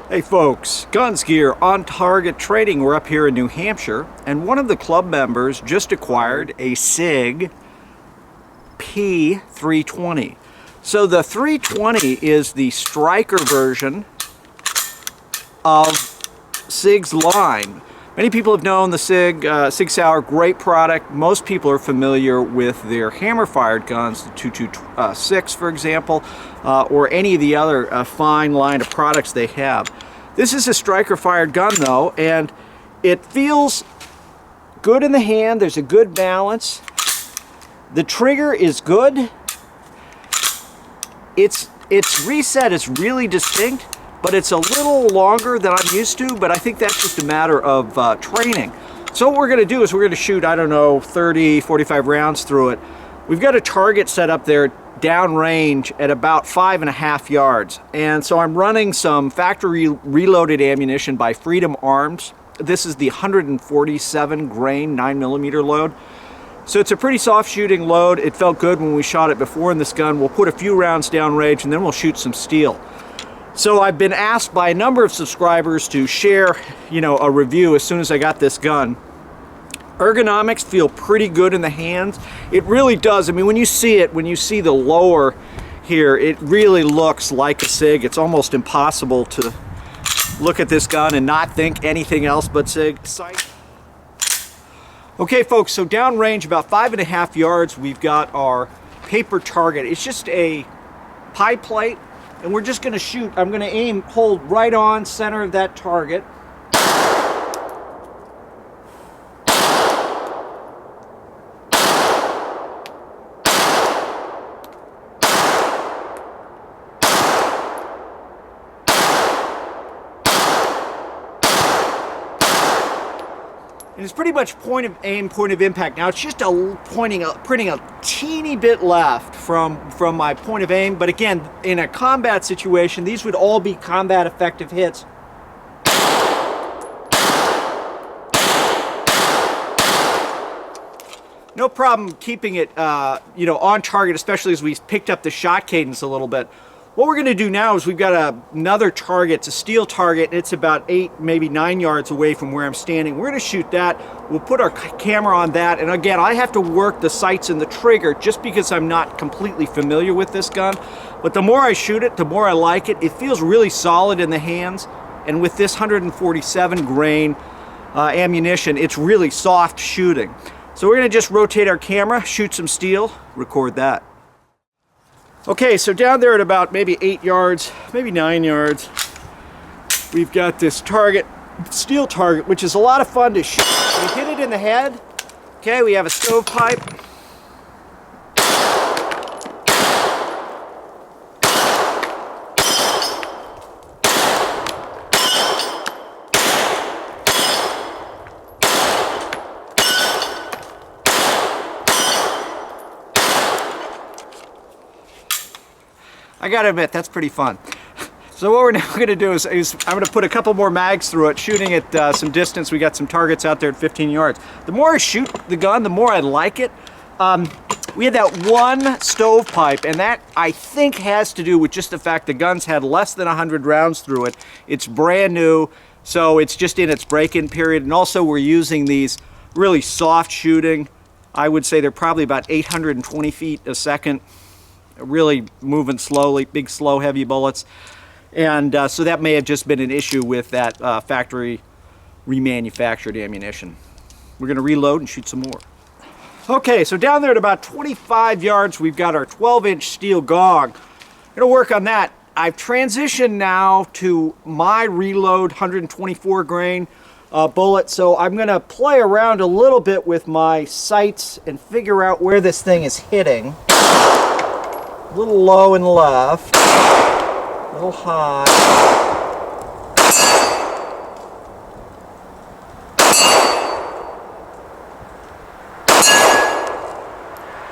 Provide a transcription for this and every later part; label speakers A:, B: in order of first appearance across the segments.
A: Hey folks, Guns Gear on Target Trading. We're up here in New Hampshire, and one of the club members just acquired a Sig P320. So the 320 is the striker version of Sig's line. Many people have known the Sig Sauer, great product. Most people are familiar with their hammer-fired guns, the 226 for example, or any of the other fine line of products they have. This is a striker-fired gun though, and it feels good in the hand. There's a good balance. The trigger is good. Its reset is really distinct, but it's a little longer than I'm used to, but I think that's just a matter of training. So what we're going to do is we're going to shoot, I don't know, 30, 45 rounds through it. We've got a target set up there downrange at about 5.5 yards. And so I'm running some factory reloaded ammunition by Freedom Arms. This is the 147 grain 9mm load. So it's a pretty soft shooting load. It felt good when we shot it before in this gun. We'll put a few rounds downrange and then we'll shoot some steel. So I've been asked by a number of subscribers to share, a review as soon as I got this gun. Ergonomics feel pretty good in the hands. It really does. I mean, when you see it, when you see the lower here, it really looks like a Sig. It's almost impossible to look at this gun and not think anything else but Sig. Okay folks, so downrange about 5.5 yards, we've got our paper target. It's just a pie plate, and we're just gonna shoot. I'm gonna aim, hold right on center of that target. And it's pretty much point of aim, point of impact. Now it's just pointing a teeny bit left from my point of aim, but again, in a combat situation, these would all be combat effective hits. No problem keeping it, on target, especially as we picked up the shot cadence a little bit. What we're going to do now is we've got another target. It's a steel target, and it's about 8, maybe 9 yards away from where I'm standing. We're going to shoot that. We'll put our camera on that, and again, I have to work the sights and the trigger just because I'm not completely familiar with this gun. But the more I shoot it, the more I like it. It feels really solid in the hands, and with this 147 grain ammunition, it's really soft shooting. So we're going to just rotate our camera, shoot some steel, record that. Okay, so down there at about maybe 8 yards, maybe 9 yards, we've got this target, steel target, which is a lot of fun to shoot. We hit it in the head. Okay, we have a stovepipe. I gotta admit, that's pretty fun. So what we're now gonna do is I'm gonna put a couple more mags through it, shooting at some distance. We got some targets out there at 15 yards. The more I shoot the gun, the more I like it. We had that one stovepipe, and that I think has to do with just the fact the gun's had less than 100 rounds through it. It's brand new, so it's just in its break-in period. And also we're using these really soft shooting. I would say they're probably about 820 feet a second. Really moving slowly, big, slow, heavy bullets. And so that may have just been an issue with that factory remanufactured ammunition. We're going to reload and shoot some more. Okay, so down there at about 25 yards, we've got our 12-inch steel gong. I'm going to work on that. I've transitioned now to my reload 124 grain bullet, so I'm going to play around a little bit with my sights and figure out where this thing is hitting. A little low and left, a little high.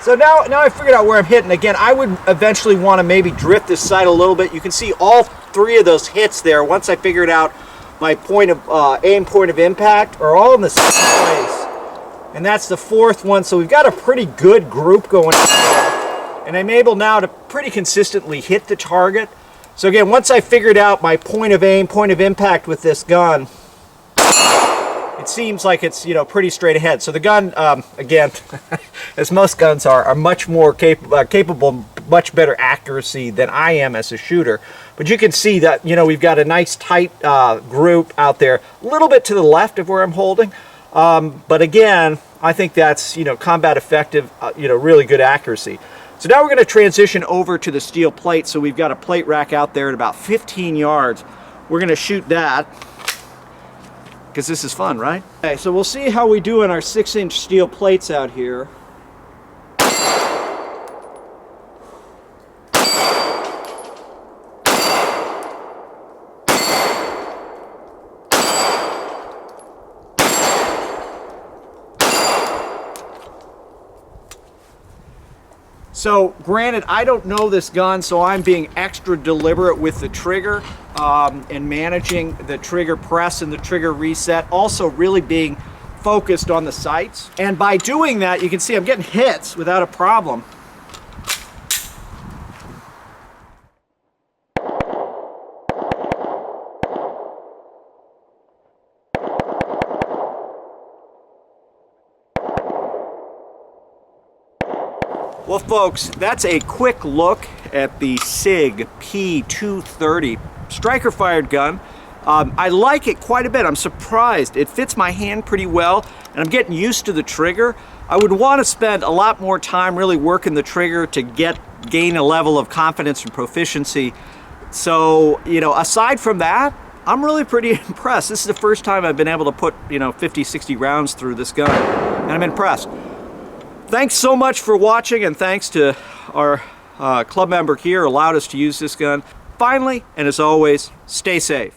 A: So now I figured out where I'm hitting. Again, I would eventually want to maybe drift this side a little bit. You can see all 3 of those hits there, once I figured out my point of aim, point of impact, are all in the same place. And that's the 4th one, so we've got a pretty good group going on there. And I'm able now to pretty consistently hit the target. So again, once I figured out my point of aim, point of impact with this gun, it seems like it's, you know, pretty straight ahead. So the gun, again, as most guns are much more capable, much better accuracy than I am as a shooter. But you can see that, you know, we've got a nice tight group out there, a little bit to the left of where I'm holding. But again, I think that's, you know, combat effective, you know, really good accuracy. So now we're going to transition over to the steel plate. So we've got a plate rack out there at about 15 yards. We're going to shoot that, because this is fun, right? Okay, so we'll see how we do in our 6-inch steel plates out here. So granted, I don't know this gun, so I'm being extra deliberate with the trigger and managing the trigger press and the trigger reset, also really being focused on the sights. And by doing that, you can see I'm getting hits without a problem. Well folks, that's a quick look at the Sig P320 striker fired gun. I like it quite a bit. I'm surprised. It fits my hand pretty well, and I'm getting used to the trigger. I would want to spend a lot more time really working the trigger to gain a level of confidence and proficiency. So, you know, aside from that, I'm really pretty impressed. This is the first time I've been able to put, you know, 50, 60 rounds through this gun, and I'm impressed. Thanks so much for watching, and thanks to our club member here who allowed us to use this gun. Finally, and as always, stay safe.